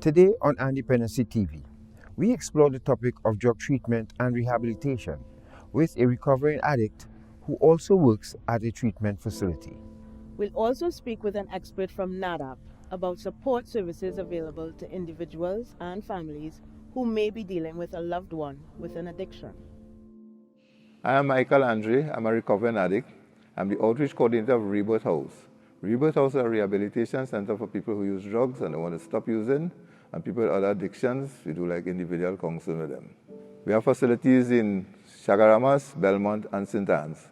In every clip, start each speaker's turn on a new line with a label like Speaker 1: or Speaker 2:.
Speaker 1: Today on Dependency TV, we explore the topic of drug treatment and rehabilitation with a recovering addict who also works at a treatment facility.
Speaker 2: We'll also speak with an expert from NADAPP about support services available to individuals and families who may be dealing with a loved one with an addiction.
Speaker 3: I am Michael Andre. I'm a recovering addict. I'm the outreach coordinator of Rebirth House. Rebirth House is a rehabilitation center for people who use drugs and they want to stop using, and people with other addictions. We do like individual counseling with them. We have facilities in Chagaramas, Belmont, and St. Anne's.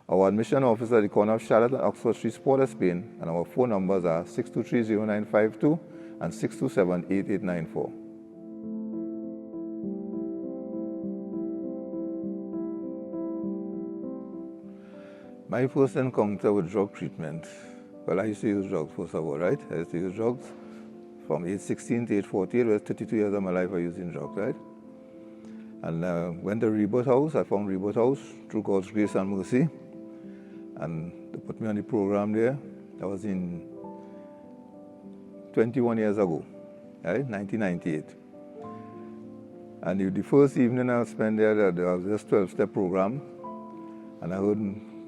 Speaker 3: Our admission office at the corner of Charlotte and Oxford Street, Port Spain, and our phone numbers are 623-0952 and 627-8894. My first encounter with drug treatment, well, I used to use drugs first of all, right? I used to use drugs from age 16 to age 48, it was 32 years of my life I was using drugs, right? And went to Rebirth House. I found Rebirth House through God's grace and mercy. And they put me on the program there. That was in 21 years ago, right? 1998. And the first evening I spent there was this 12-step program. And I heard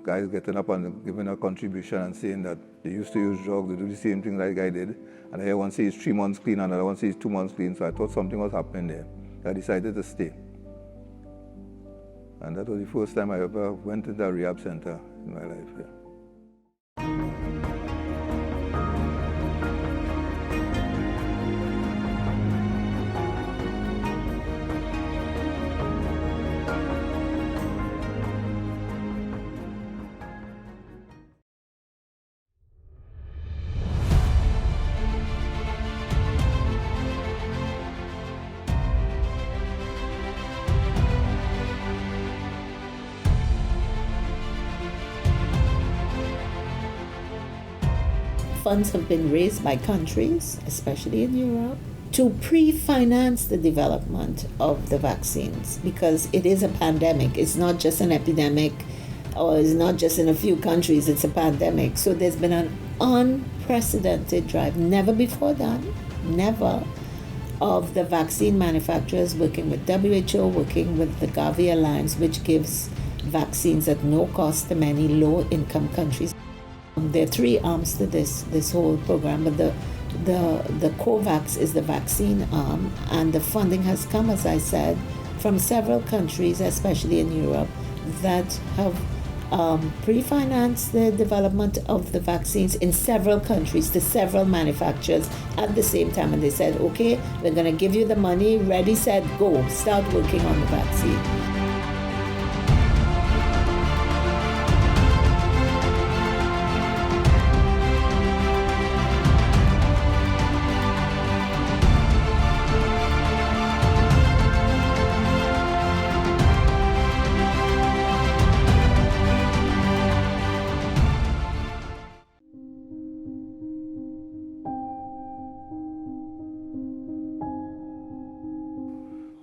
Speaker 3: guys getting up and giving a contribution and saying that they used to use drugs, they do the same thing like I did. And I hear one say he's 3 months clean, and another one say he's 2 months clean. So I thought something was happening there. I decided to stay. And that was the first time I ever went to the rehab center in my life. Yeah.
Speaker 4: Funds have been raised by countries, especially in Europe, to pre-finance the development of the vaccines, because it is a pandemic. It's not just an epidemic, or it's not just in a few countries, it's a pandemic. So there's been an unprecedented drive, never before done, never, of the vaccine manufacturers working with WHO, working with the Gavi Alliance, which gives vaccines at no cost to many low-income countries. There are three arms to this whole program, but the COVAX is the vaccine arm, and the funding has come, as I said, from several countries, especially in Europe, that have pre-financed the development of the vaccines in several countries to several manufacturers at the same time. And they said, okay, we're going to give you the money, ready, set, go, start working on the vaccine.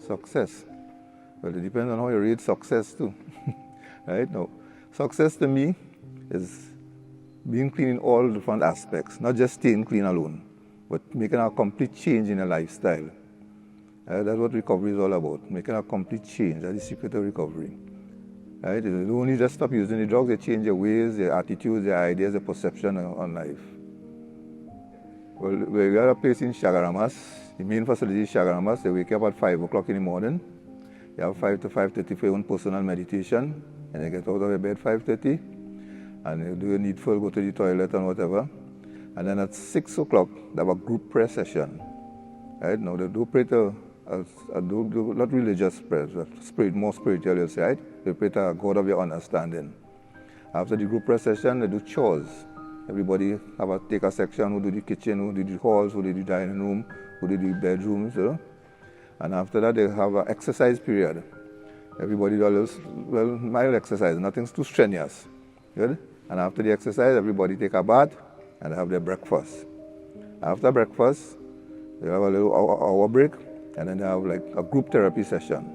Speaker 3: Success. Well, it depends on how you read success too. Right? Now, success to me is being clean in all different aspects, not just staying clean alone, but making a complete change in your lifestyle. That's what recovery is all about, making a complete change. That's the secret of recovery. Right? You don't only just stop using the drugs, you change your ways, your attitudes, your ideas, your perception on life. Well, we got a place in Chagaramas. The main facility is Chagaramas. They wake up at 5 o'clock in the morning. You have 5 to 5:30 for your own personal meditation. And you get out of your bed 5:30. And you do your needful, go to the toilet and whatever. And then at 6 o'clock, they have a group prayer session. Right? Now, they do pray to, not religious prayers, but more spiritual, you say, right? They pray to a God of your understanding. After the group prayer session, they do chores. Everybody take a section, who do the kitchen, who do the halls, who do the dining room, who do the bedrooms. You know? And after that, they have an exercise period. Everybody does, well, mild exercise, nothing's too strenuous. Good? And after the exercise, everybody take a bath and have their breakfast. After breakfast, they have a little hour break, and then they have like a group therapy session.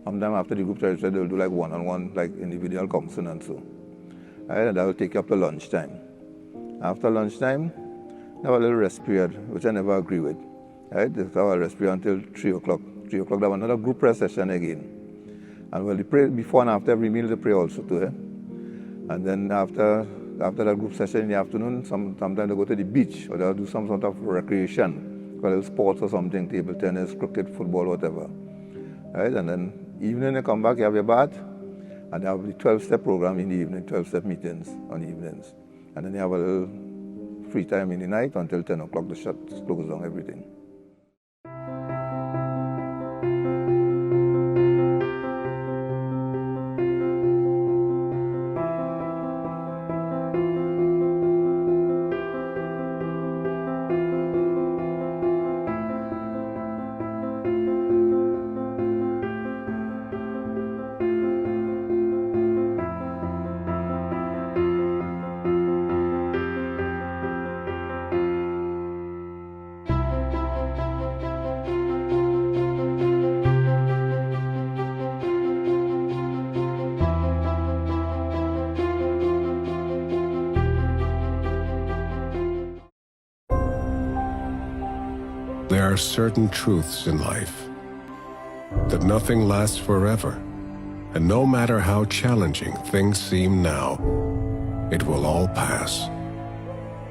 Speaker 3: Sometime after the group therapy session, they'll do like one-on-one, like individual counseling and so. Right, and that will take you up to lunchtime. After lunchtime, they have a little rest period, which I never agree with. right? That's how I rest period until 3 o'clock. 3 o'clock, there was another group prayer session again. And well, they pray before and after every meal, they pray also too. And then after that group session in the afternoon, sometimes they go to the beach or they'll do some sort of recreation, whether it's sports or something, table tennis, cricket, football, whatever. Right? And then evening they come back, you have your bath, and they have the 12-step program in the evening, 12-step meetings on the evenings. And then you have a little free time in the night until 10 o'clock, the shut close down everything.
Speaker 5: There are certain truths in life, that nothing lasts forever, and no matter how challenging things seem now, it will all pass.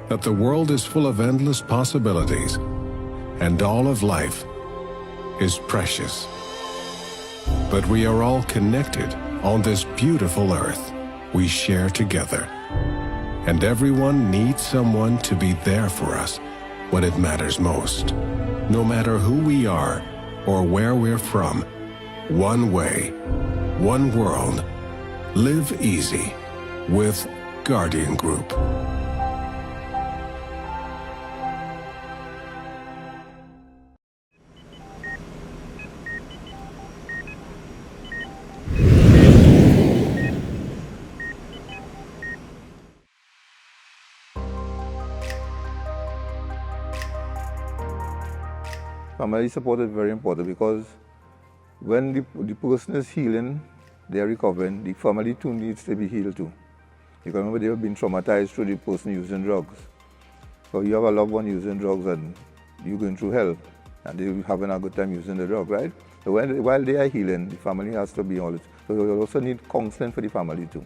Speaker 5: That the world is full of endless possibilities, and all of life is precious. But we are all connected on this beautiful earth we share together, and everyone needs someone to be there for us when it matters most. No matter who we are or where we're from, one way, one world. Live easy with Guardian Group.
Speaker 3: Family support is very important because when the person is healing, they're recovering, the family too needs to be healed too. Because remember, they have been traumatized through the person using drugs. So you have a loved one using drugs and you're going through hell and they're having a good time using the drug, right? So while they are healing, the family has to be all it. So you also need counseling for the family too.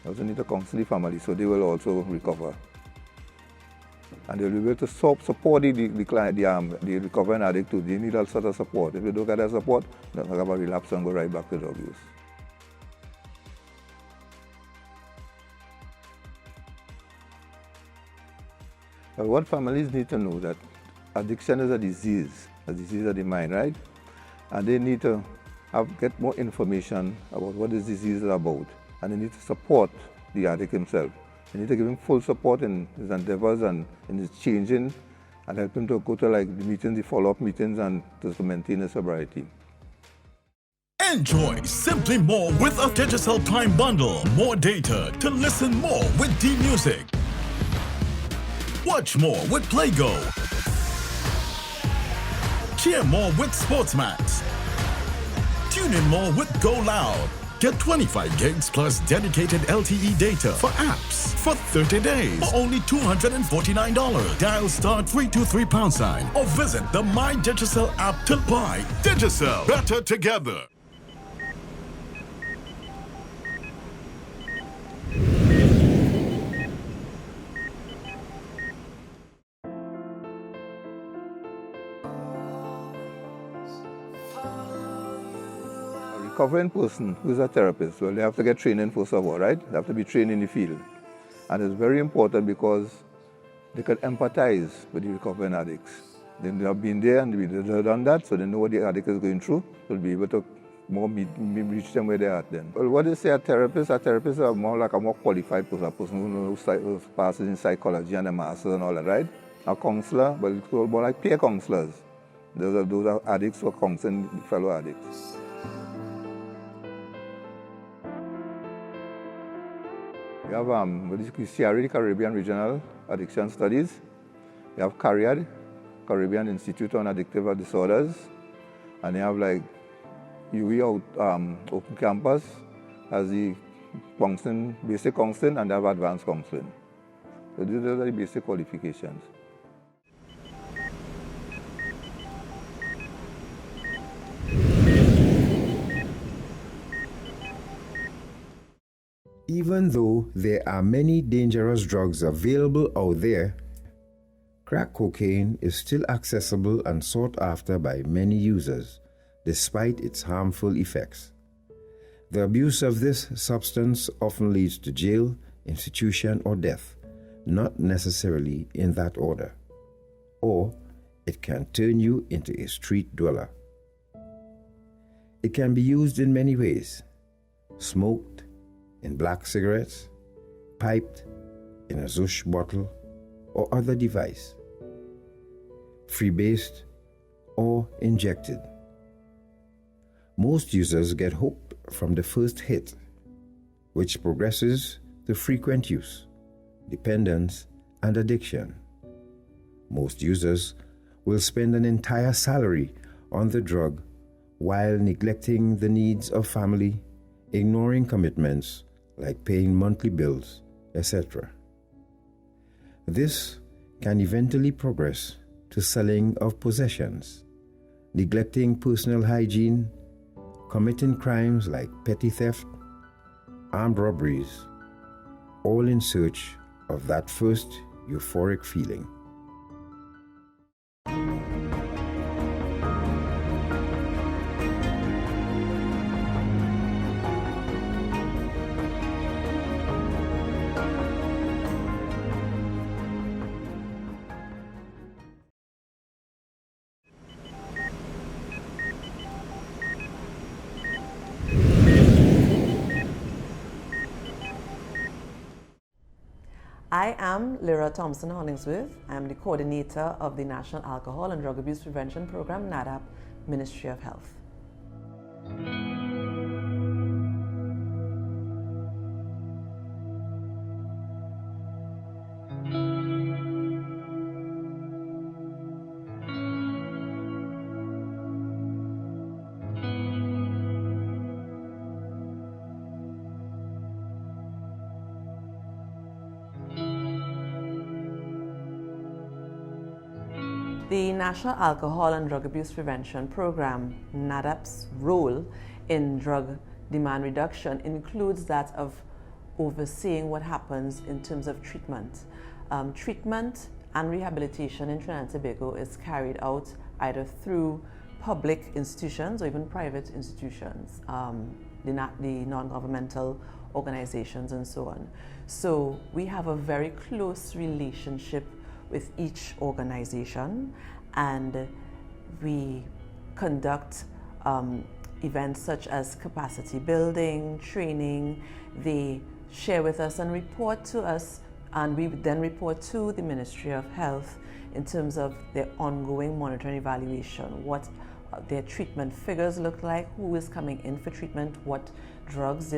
Speaker 3: You also need to counsel the family so they will also recover. And they'll be able to support the recovering addict too. They need all sort of support. If you don't get that support, they'll have a relapse and go right back to drug use. But what families need to know that addiction is a disease of the mind, right? And they need to get more information about what this disease is about. And they need to support the addict himself. They need to give him full support in his endeavors and in his changing and help him to go to like the meetings, the follow-up meetings and to maintain his sobriety.
Speaker 6: Enjoy Simply More with a Digicel Prime Bundle. More data to listen more with D-Music. Watch more with PlayGo. Cheer more with Sportsmax. Tune in more with Go Loud. Get 25 gigs plus dedicated LTE data for apps for 30 days for only $249. Dial *323# or visit the My Digicel app to buy. Digicel, better together.
Speaker 3: Recovering person who's a therapist, well, they have to get training first of all, right? They have to be trained in the field. And it's very important because they can empathize with the recovering addicts. They have been there and they've done that, so they know what the addict is going through. They'll be able to reach them where they are at then. Well, what they say, a therapist are more like a more qualified person, a person who knows who passes in psychology and a master's and all that, right? A counselor, but it's called more like peer counselors. Those are addicts who are counseling fellow addicts. We have CRE, Caribbean Regional Addiction Studies. We have CARIAD, Caribbean Institute on Addictive Disorders. And they have like UE Open Campus as the counseling, basic counseling, and they have advanced counseling. So these are the basic qualifications.
Speaker 1: Even though there are many dangerous drugs available out there, crack cocaine is still accessible and sought after by many users, despite its harmful effects. The abuse of this substance often leads to jail, institution, or death, not necessarily in that order. Or it can turn you into a street dweller. It can be used in many ways: smoked, in black cigarettes, piped, in a Zush bottle, or other device, freebased, or injected. Most users get hooked from the first hit, which progresses to frequent use, dependence, and addiction. Most users will spend an entire salary on the drug while neglecting the needs of family, ignoring commitments like paying monthly bills, etc. This can eventually progress to selling of possessions, neglecting personal hygiene, committing crimes like petty theft, armed robberies, all in search of that first euphoric feeling.
Speaker 7: I am Lyra Thompson Hollingsworth. I am the coordinator of the National Alcohol and Drug Abuse Prevention Program, NADAPP, Ministry of Health. The National Alcohol and Drug Abuse Prevention Program, NADAPP's role in drug demand reduction includes that of overseeing what happens in terms of treatment. Treatment and rehabilitation in Trinidad and Tobago is carried out either through public institutions or even private institutions, the non-governmental organizations and so on. So we have a very close relationship with each organization, and we conduct events such as capacity building, training. They share with us and report to us, and we then report to the Ministry of Health in terms of their ongoing monitoring evaluation, what their treatment figures look like, who is coming in for treatment, what drugs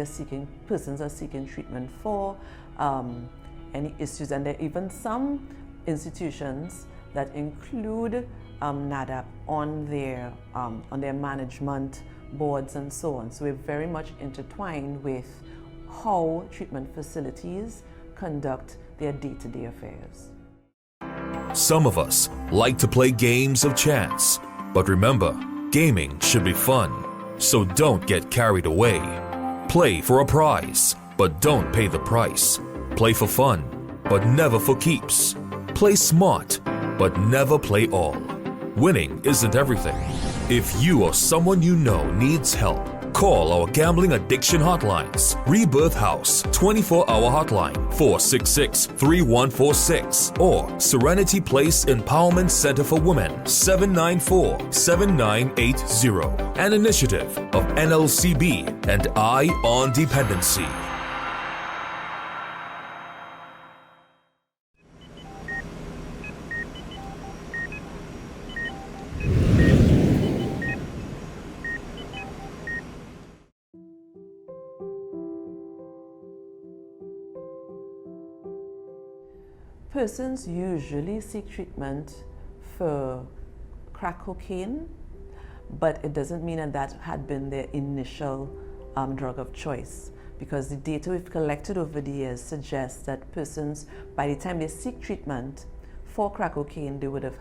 Speaker 7: persons are seeking treatment for, any issues, and there are even some institutions that include NADAPP on their management boards and so on. So we're very much intertwined with how treatment facilities conduct their day-to-day affairs.
Speaker 8: Some of us like to play games of chance, but remember, gaming should be fun, so don't get carried away. Play for a prize, but don't pay the price. Play for fun, but never for keeps. Play smart, but never play all. Winning isn't everything. If you or someone you know needs help, call our gambling addiction hotlines. Rebirth House 24-hour hotline 466-3146 or Serenity Place Empowerment Center for Women 794-7980. An initiative of NLCB and Eye on Dependency.
Speaker 7: Persons usually seek treatment for crack cocaine, but it doesn't mean that that had been their initial drug of choice, because the data we've collected over the years suggests that persons, by the time they seek treatment for crack cocaine, they would have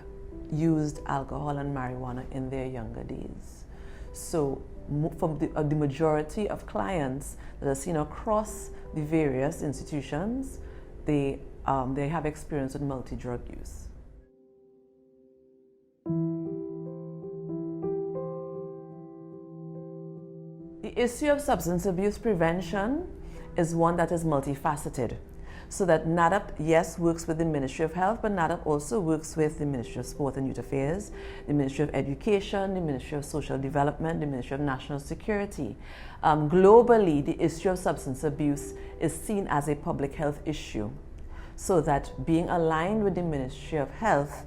Speaker 7: used alcohol and marijuana in their younger days. So from the majority of clients that are seen across the various institutions, they have experience with multi-drug use. The issue of substance abuse prevention is one that is multifaceted. So that NADAPP, yes, works with the Ministry of Health, but NADAPP also works with the Ministry of Sport and Youth Affairs, the Ministry of Education, the Ministry of Social Development, the Ministry of National Security. Globally, the issue of substance abuse is seen as a public health issue. So that being aligned with the Ministry of Health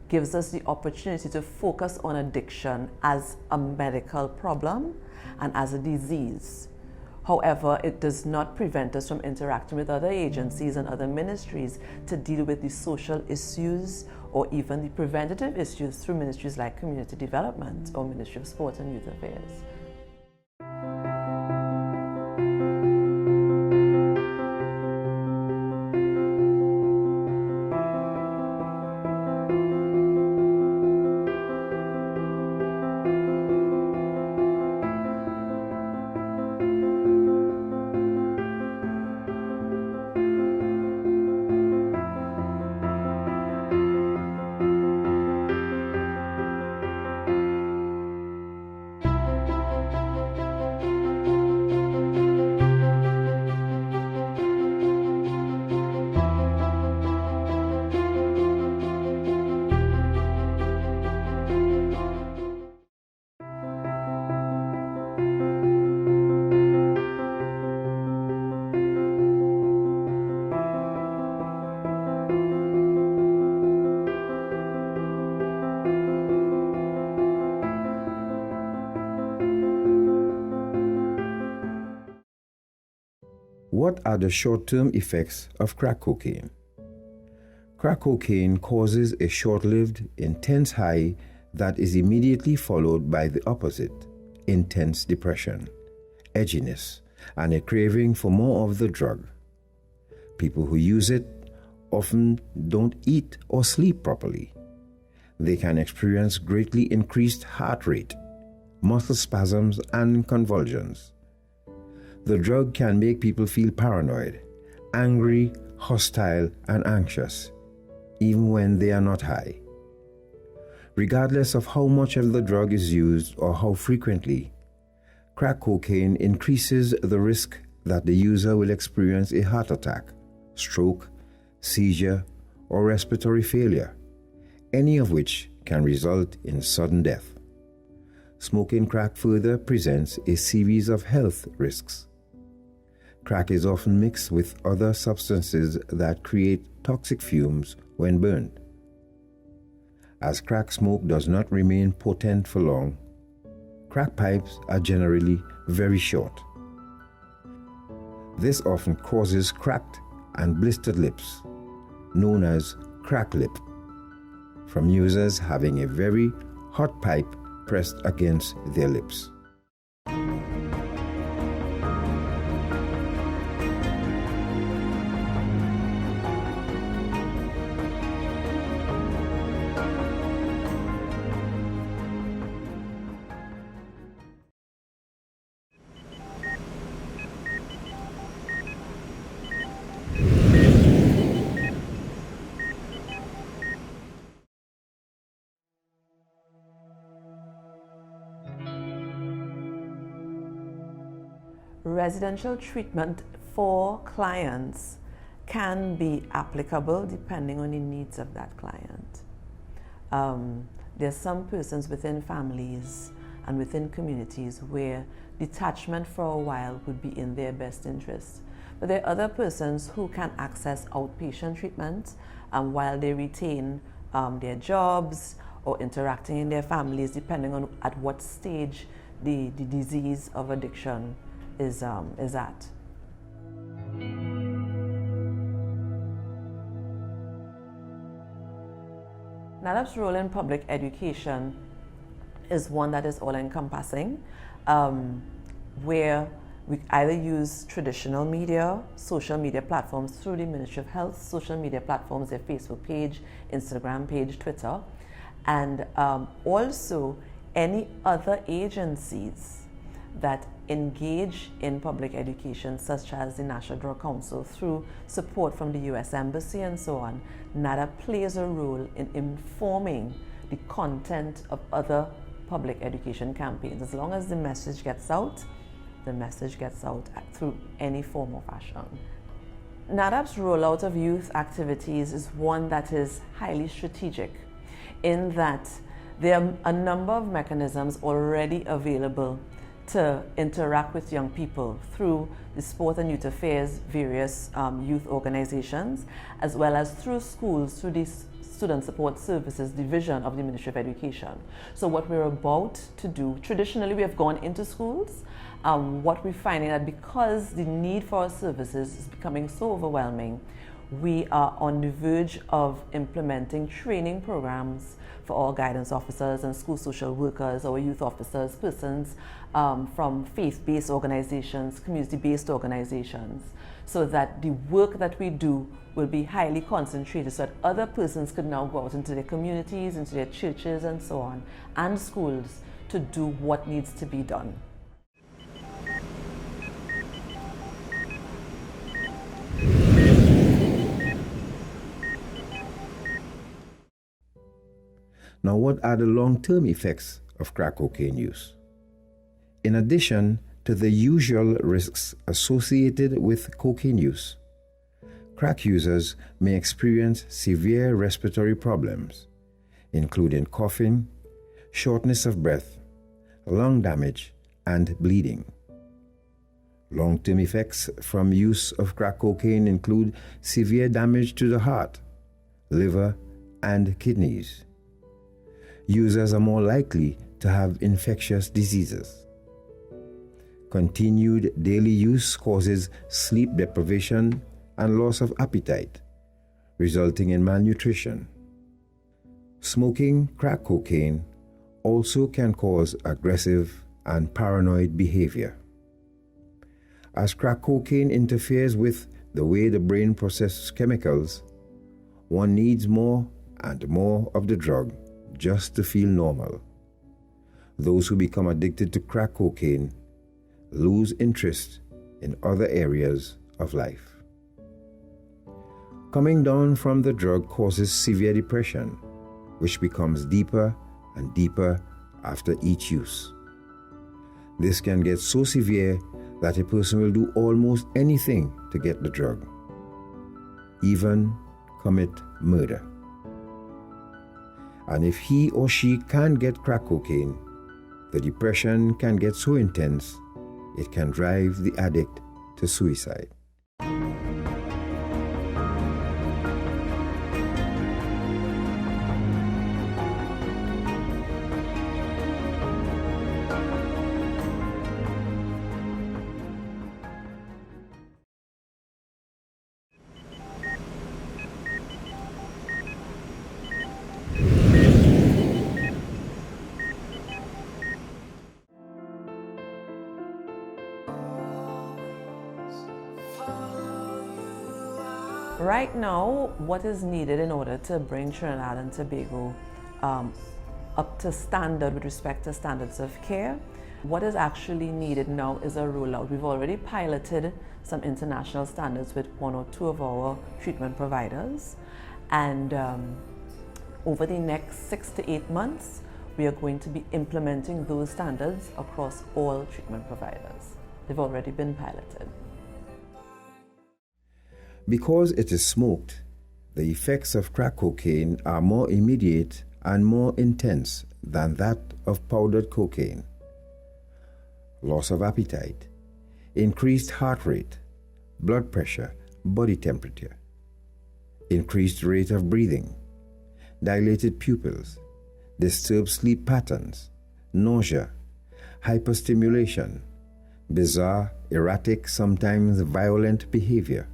Speaker 7: gives us the opportunity to focus on addiction as a medical problem and as a disease. However, it does not prevent us from interacting with other agencies and other ministries to deal with the social issues or even the preventative issues through ministries like Community Development or Ministry of Sport and Youth Affairs.
Speaker 1: What are the short-term effects of crack cocaine? Crack cocaine causes a short-lived, intense high that is immediately followed by the opposite, intense depression, edginess, and a craving for more of the drug. People who use it often don't eat or sleep properly. They can experience greatly increased heart rate, muscle spasms, and convulsions. The drug can make people feel paranoid, angry, hostile, and anxious, even when they are not high. Regardless of how much of the drug is used or how frequently, crack cocaine increases the risk that the user will experience a heart attack, stroke, seizure, or respiratory failure, any of which can result in sudden death. Smoking crack further presents a series of health risks. Crack is often mixed with other substances that create toxic fumes when burned. As crack smoke does not remain potent for long, crack pipes are generally very short. This often causes cracked and blistered lips, known as crack lip, from users having a very hot pipe pressed against their lips.
Speaker 7: Residential treatment for clients can be applicable depending on the needs of that client. There are some persons within families and within communities where detachment for a while would be in their best interest. But there are other persons who can access outpatient treatment while they retain their jobs or interacting in their families, depending on at what stage the disease of addiction is at. NADAPP's role in public education is one that is all-encompassing, where we either use traditional media, social media platforms through the Ministry of Health, social media platforms, their Facebook page, Instagram page, Twitter, and also any other agencies that engage in public education, such as the National Drug Council, through support from the U.S. Embassy and so on, NADAPP plays a role in informing the content of other public education campaigns. As long as the message gets out through any form or fashion. NADAPP's rollout of youth activities is one that is highly strategic, in that there are a number of mechanisms already available to interact with young people through the Sport and Youth Affairs, various youth organizations, as well as through schools, through the Student Support Services Division of the Ministry of Education. So what we're about to do, traditionally we have gone into schools. What we're finding that because the need for our services is becoming so overwhelming, we are on the verge of implementing training programs for all guidance officers and school social workers, our youth officers, persons from faith-based organizations, community-based organizations, so that the work that we do will be highly concentrated so that other persons could now go out into their communities, into their churches and so on, and schools to do what needs to be done.
Speaker 1: Now, what are the long-term effects of crack cocaine use? In addition to the usual risks associated with cocaine use, crack users may experience severe respiratory problems, including coughing, shortness of breath, lung damage, and bleeding. Long-term effects from use of crack cocaine include severe damage to the heart, liver, and kidneys. Users are more likely to have infectious diseases. Continued daily use causes sleep deprivation and loss of appetite, resulting in malnutrition. Smoking crack cocaine also can cause aggressive and paranoid behavior. As crack cocaine interferes with the way the brain processes chemicals, one needs more and more of the drug just to feel normal. Those who become addicted to crack cocaine lose interest in other areas of life. Coming down from the drug causes severe depression, which becomes deeper and deeper after each use. This can get so severe that a person will do almost anything to get the drug, even commit murder. And if he or she can't get crack cocaine, the depression can get so intense it can drive the addict to suicide.
Speaker 7: Right now, what is needed in order to bring Trinidad and Tobago up to standard with respect to standards of care, what is actually needed now is a rollout. We've already piloted some international standards with one or two of our treatment providers, and over the next 6 to 8 months, we are going to be implementing those standards across all treatment providers. They've already been piloted.
Speaker 1: Because it is smoked, the effects of crack cocaine are more immediate and more intense than that of powdered cocaine. Loss of appetite, increased heart rate, blood pressure, body temperature, increased rate of breathing, dilated pupils, disturbed sleep patterns, nausea, hyperstimulation, bizarre, erratic, sometimes violent behavior,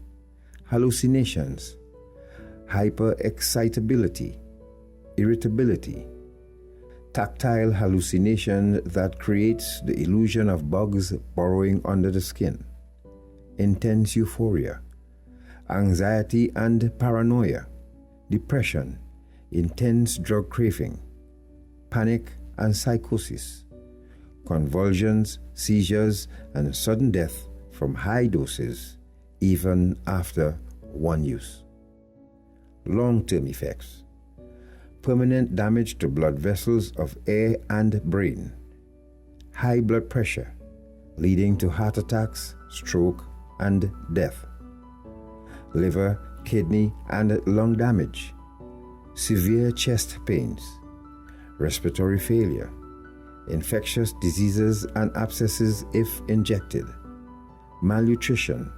Speaker 1: hallucinations, hyperexcitability, irritability, tactile hallucination that creates the illusion of bugs burrowing under the skin, intense euphoria, anxiety and paranoia, depression, intense drug craving, panic and psychosis, convulsions, seizures, and sudden death from high doses, even after one use. Long-term effects: permanent damage to blood vessels of air and brain, high blood pressure, leading to heart attacks, stroke, and death, liver, kidney, and lung damage, severe chest pains, respiratory failure, infectious diseases and abscesses if injected, malnutrition,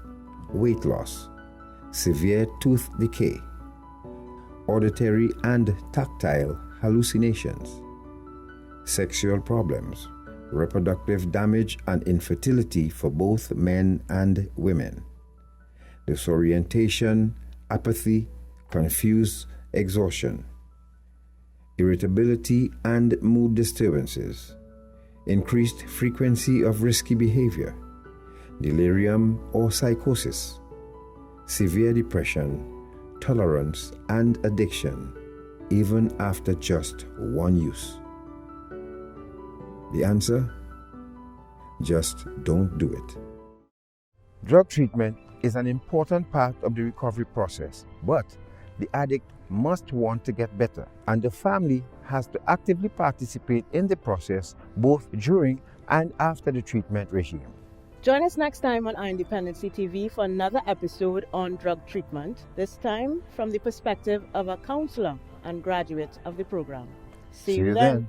Speaker 1: weight loss, severe tooth decay, auditory and tactile hallucinations, sexual problems, reproductive damage and infertility for both men and women, disorientation, apathy, confused exhaustion, irritability and mood disturbances, increased frequency of risky behavior, delirium or psychosis, severe depression, tolerance and addiction, even after just one use. The answer? Just don't do it. Drug treatment is an important part of the recovery process, but the addict must want to get better, and the family has to actively participate in the process both during and after the treatment regime.
Speaker 2: Join us next time on Dependency TV for another episode on drug treatment, this time from the perspective of a counselor and graduate of the program. See you then.